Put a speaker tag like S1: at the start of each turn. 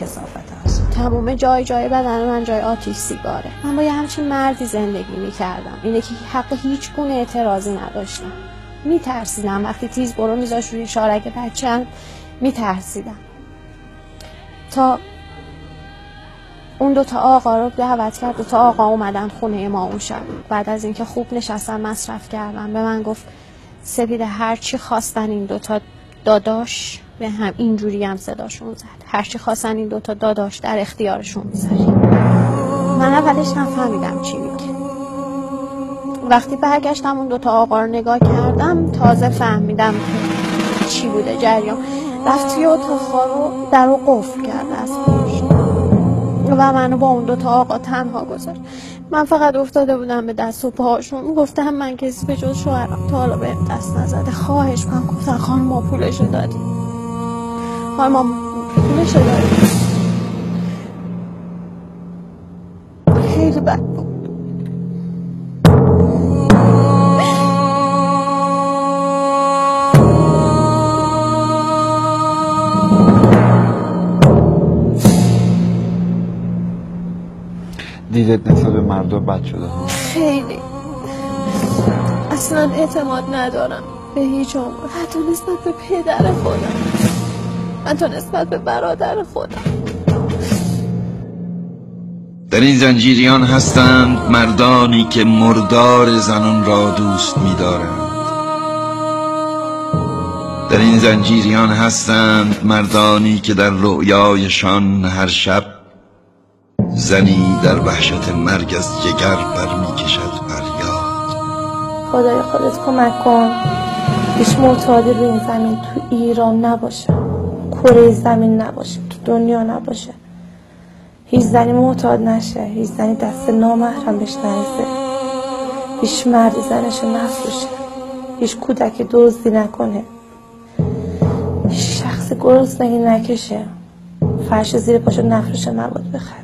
S1: کثافت هست.
S2: تمام جای بدن من جای آتیش سیگاره. من با یه همچین مردی زندگی میکردم. اینه که حق هیچ گونه اعتراضی نداشتم. میترسیدم وقتی تیز برو میذاش روی شارک بچه‌م، میترسیدم. تا اون 2 آقا رو دعوت کرد، 2 آقا اومدن خونه ما اون شب. بعد از اینکه خوب نشستن مصرف کردن، به من گفت سپیده هر چی خواستن این 2 داداش، به هم اینجوری هم صداشون زد، هر چی خواستن این 2 داداش در اختیارشون بذاری. من اولش نفهمیدم چی میگه. وقتی برگشتم اون 2 آقا رو نگاه کردم تازه فهمیدم که چی بوده جریان. رفت توی اتاق رو در رو قفل کرده از پشت و منو با اون 2 آقا تنها گذاشت. من فقط افتاده بودم به دست و پاهاشون. گفتم من کسی به جز شوهرم تا حالا بهم دست نزده. خواهش من گفتم خانم ما پولشو دادیم، خانم ما پولشو دادیم. خیلی بد بود.
S3: دیدت نسبت به مردم بد شده ها؟
S2: خیلی. اصلا اعتماد ندارم به هیچ عمر. حتی نسبت به پدر خودم، حتی نسبت به برادر خودم.
S4: در این زنجیریان هستند مردانی که مردار زنان را دوست می‌دارند. در این زنجیریان هستند مردانی که در رؤیایشان هر شب زنی در وحشت مرگ از جگر برمی‌کشد فریاد.
S5: خدای خودت کمک کن هیچ معتادی روی این زمین تو ایران نباشه، کره زمین نباشه، تو دنیا نباشه. هیچ زنی معتاد نشه، هیچ زنی دست نامحرم بهش نرسه، هیچ مردی زنش نفروشه، هیچ کودکی دزدی نکنه، هیچ شخص گرسنگی نکشه، فرش زیر پاشو نفروشه مواد بخره.